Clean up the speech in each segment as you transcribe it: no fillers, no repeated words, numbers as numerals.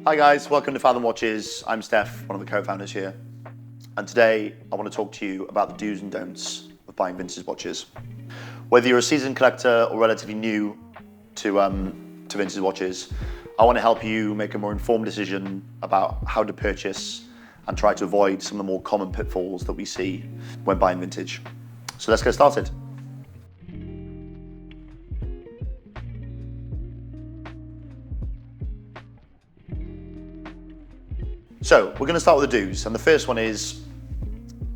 Hi guys, welcome to Fathom Watches. I'm Steph, one of the co-founders here. And today I want to talk to you about the do's and don'ts of buying vintage watches. Whether you're a seasoned collector or relatively new to vintage watches, I want to help you make a more informed decision about how to purchase and try to avoid some of the more common pitfalls that we see when buying vintage. So let's get started. So we're going to start with the do's, and the first one is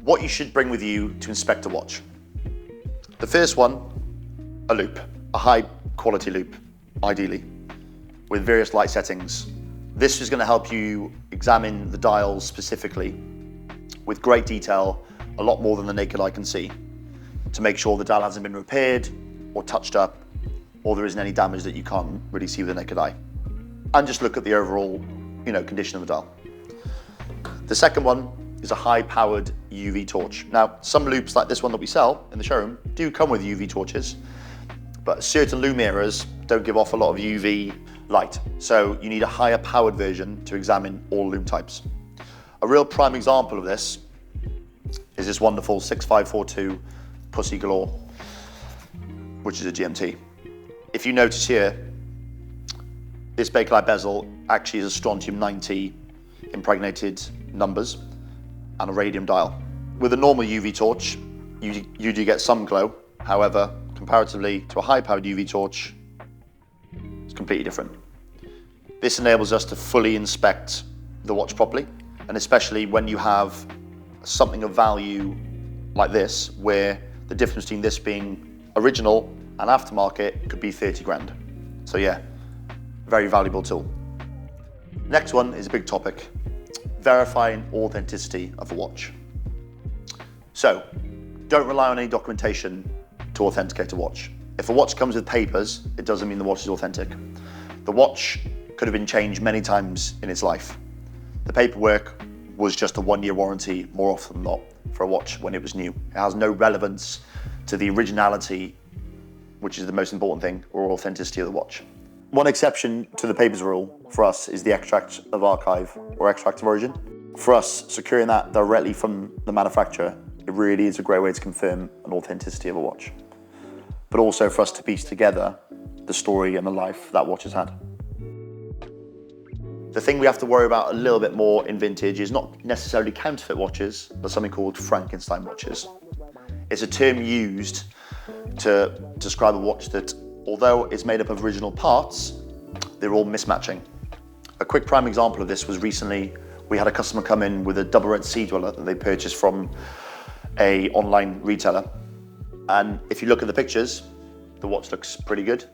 what you should bring with you to inspect a watch. The first one, a loupe, a high quality loupe, ideally, with various light settings. This is going to help you examine the dials specifically with great detail, a lot more than the naked eye can see, to make sure the dial hasn't been repaired or touched up, or there isn't any damage that you can't really see with the naked eye. And just look at the overall, condition of the dial. The second one is a high-powered UV torch. Now, some loupes like this one that we sell in the showroom do come with UV torches, but certain lumineras don't give off a lot of UV light, so you need a higher powered version to examine all loupe types. A real prime example of this is this wonderful 6542 Pussy Galore, which is a GMT. If you notice here, this bakelite bezel actually is a strontium 90 impregnated numbers and a radium dial. With a normal UV torch, you do get some glow. However, comparatively to a high-powered UV torch, it's completely different. This enables us to fully inspect the watch properly, and especially when you have something of value like this, where the difference between this being original and aftermarket could be 30 grand. So yeah, very valuable tool. Next one is a big topic, verifying authenticity of a watch. So, don't rely on any documentation to authenticate a watch. If a watch comes with papers, it doesn't mean the watch is authentic. The watch could have been changed many times in its life. The paperwork was just a 1-year warranty, more often than not, for a watch when it was new. It has no relevance to the originality, which is the most important thing, or authenticity of the watch. One exception to the papers rule for us is the extract of archive or extract of origin. For us, securing that directly from the manufacturer, it really is a great way to confirm an authenticity of a watch. But also for us to piece together the story and the life that watch has had. The thing we have to worry about a little bit more in vintage is not necessarily counterfeit watches, but something called Frankenstein watches. It's a term used to describe a watch that, although it's made up of original parts, they're all mismatching. A quick prime example of this was recently, we had a customer come in with a double red sea dweller that they purchased from an online retailer. And if you look at the pictures, the watch looks pretty good.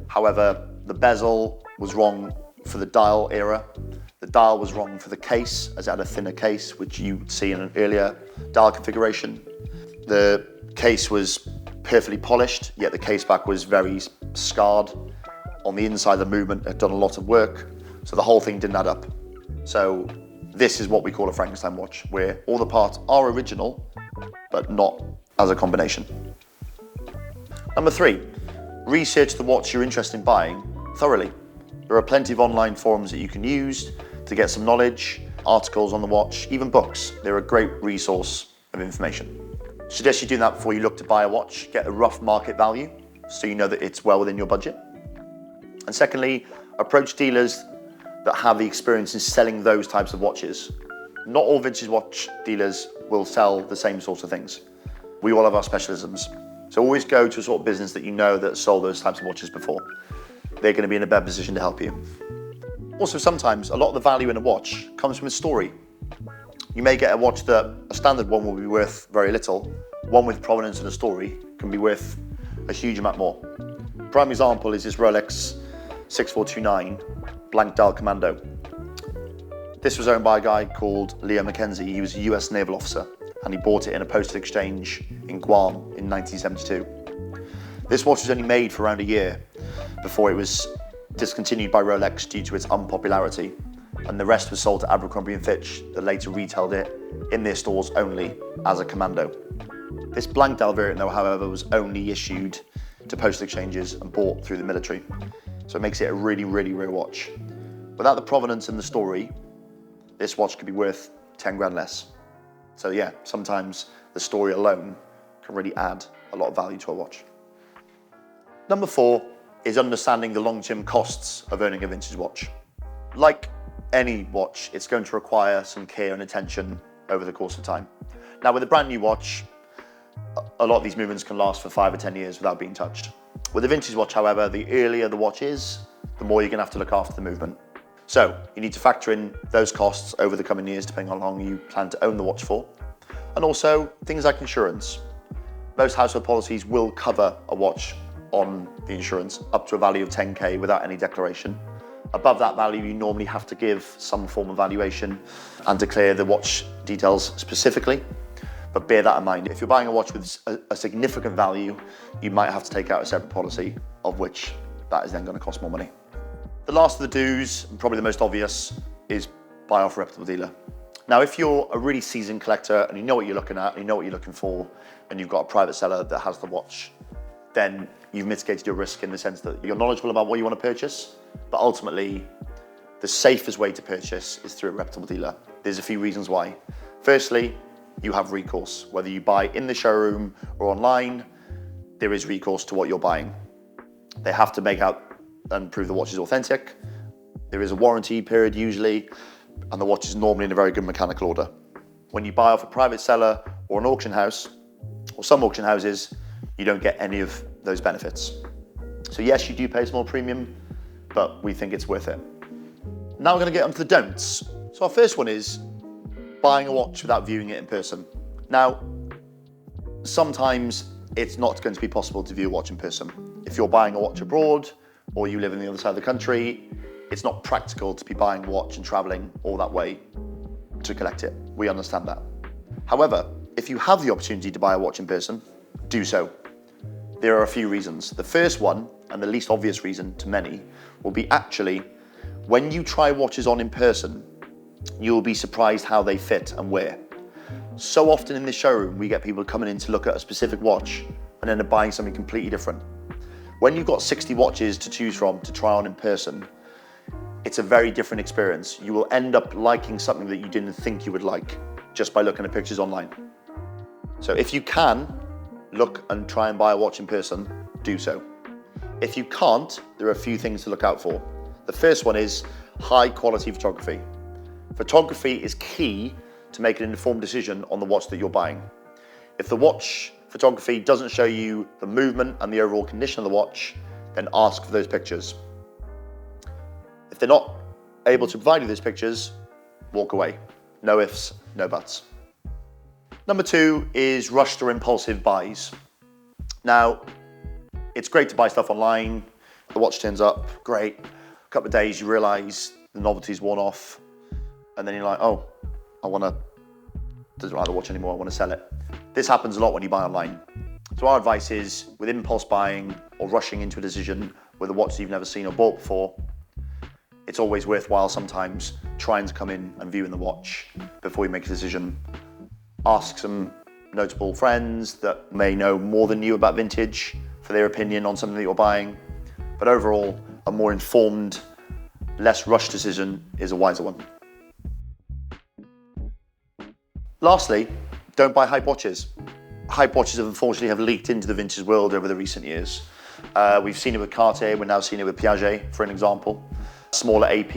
However, the bezel was wrong for the dial era. The dial was wrong for the case, as it had a thinner case, which you would see in an earlier dial configuration. The case was perfectly polished, yet the case back was very scarred. On the inside, the movement had done a lot of work, so the whole thing didn't add up. So this is what we call a Frankenstein watch, where all the parts are original, but not as a combination. Number 3, research the watch you're interested in buying thoroughly. There are plenty of online forums that you can use to get some knowledge, articles on the watch, even books. They're a great resource of information. Suggest you do that before you look to buy a watch. Get a rough market value so you know that it's well within your budget. And secondly, approach dealers that have the experience in selling those types of watches. Not all vintage watch dealers will sell the same sorts of things. We all have our specialisms. So always go to a sort of business that you know that sold those types of watches before. They're going to be in a better position to help you. Also, sometimes a lot of the value in a watch comes from a story. You may get a watch that a standard one will be worth very little. One with provenance and a story can be worth a huge amount more. Prime example is this Rolex 6429 Blank Dial Commando. This was owned by a guy called Leo Mackenzie. He was a US naval officer, and he bought it in a postal exchange in Guam in 1972. This watch was only made for around a year before it was discontinued by Rolex due to its unpopularity, and the rest was sold to Abercrombie & Fitch, that later retailed it in their stores only as a Commando. This blank dial variant though, however, was only issued to postal exchanges and bought through the military. So it makes it a really, really rare watch. Without the provenance in the story, this watch could be worth 10 grand less. So yeah, sometimes the story alone can really add a lot of value to a watch. Number 4 is understanding the long-term costs of owning a vintage watch. Like any watch, it's going to require some care and attention over the course of time. Now with a brand new watch, a lot of these movements can last for 5 or 10 years without being touched. With a vintage watch, however, the earlier the watch is, the more you're going to have to look after the movement. So you need to factor in those costs over the coming years, depending on how long you plan to own the watch for. And also things like insurance. Most household policies will cover a watch on the insurance up to a value of 10k without any declaration. Above that value, you normally have to give some form of valuation and declare the watch details specifically. But bear that in mind. If you're buying a watch with a significant value, you might have to take out a separate policy, of which that is then going to cost more money. The last of the do's, and probably the most obvious, is buy off a reputable dealer. Now, if you're a really seasoned collector and you know what you're looking at, and you know what you're looking for, and you've got a private seller that has the watch, then you've mitigated your risk in the sense that you're knowledgeable about what you want to purchase, but ultimately, the safest way to purchase is through a reputable dealer. There's a few reasons why. Firstly, you have recourse. Whether you buy in the showroom or online, there is recourse to what you're buying. They have to make out and prove the watch is authentic. There is a warranty period usually, and the watch is normally in a very good mechanical order. When you buy off a private seller or an auction house, or some auction houses, you don't get any of those benefits. So yes, you do pay a small premium, but we think it's worth it. Now we're going to get onto the don'ts. So our first one is buying a watch without viewing it in person. Now, sometimes it's not going to be possible to view a watch in person. If you're buying a watch abroad, or you live in the other side of the country, it's not practical to be buying a watch and traveling all that way to collect it. We understand that. However, if you have the opportunity to buy a watch in person, do so. There are a few reasons. The first one, and the least obvious reason to many, will be actually, when you try watches on in person, you'll be surprised how they fit and wear. So often in the showroom, we get people coming in to look at a specific watch and end up buying something completely different. When you've got 60 watches to choose from to try on in person, it's a very different experience. You will end up liking something that you didn't think you would like just by looking at pictures online. So if you can look and try and buy a watch in person, do so. If you can't, there are a few things to look out for. The first one is high quality photography. Photography is key to make an informed decision on the watch that you're buying. If the watch photography doesn't show you the movement and the overall condition of the watch, then ask for those pictures. If they're not able to provide you those pictures, walk away. No ifs, no buts. Number 2 is rushed or impulsive buys. Now, it's great to buy stuff online. The watch turns up, great. A couple of days, you realize the novelty's worn off. And then you're like, oh, doesn't like the watch anymore, I want to sell it. This happens a lot when you buy online. So our advice is, with impulse buying or rushing into a decision with a watch that you've never seen or bought before, it's always worthwhile sometimes trying to come in and viewing the watch before you make a decision. Ask some notable friends that may know more than you about vintage for their opinion on something that you're buying. But overall, a more informed, less rushed decision is a wiser one. Lastly, don't buy hype watches. Hype watches unfortunately have leaked into the vintage world over the recent years. We've seen it with Cartier, we're now seeing it with Piaget, for an example. Smaller AP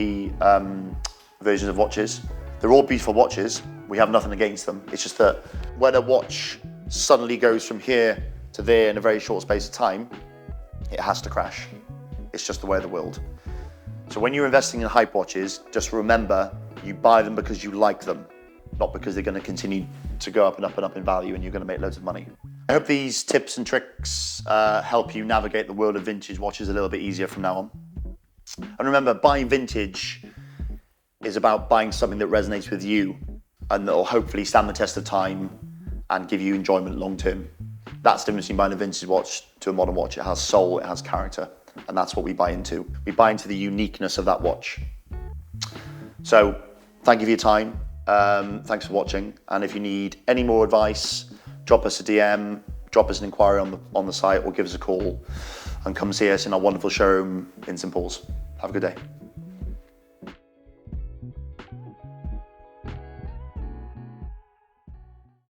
versions of watches. They're all beautiful watches. We have nothing against them. It's just that when a watch suddenly goes from here to there in a very short space of time, it has to crash. It's just the way of the world. So when you're investing in hype watches, just remember you buy them because you like them, not because they're going to continue to go up and up and up in value and you're going to make loads of money. I hope these tips and tricks help you navigate the world of vintage watches a little bit easier from now on. And remember, buying vintage is about buying something that resonates with you and that will hopefully stand the test of time and give you enjoyment long term. That's the difference between buying a vintage watch to a modern watch. It has soul, it has character, and that's what we buy into. We buy into the uniqueness of that watch. So thank you for your time. Thanks for watching. And if you need any more advice, drop us a DM, drop us an inquiry on the site, or give us a call and come see us in our wonderful showroom in St. Paul's. Have a good day.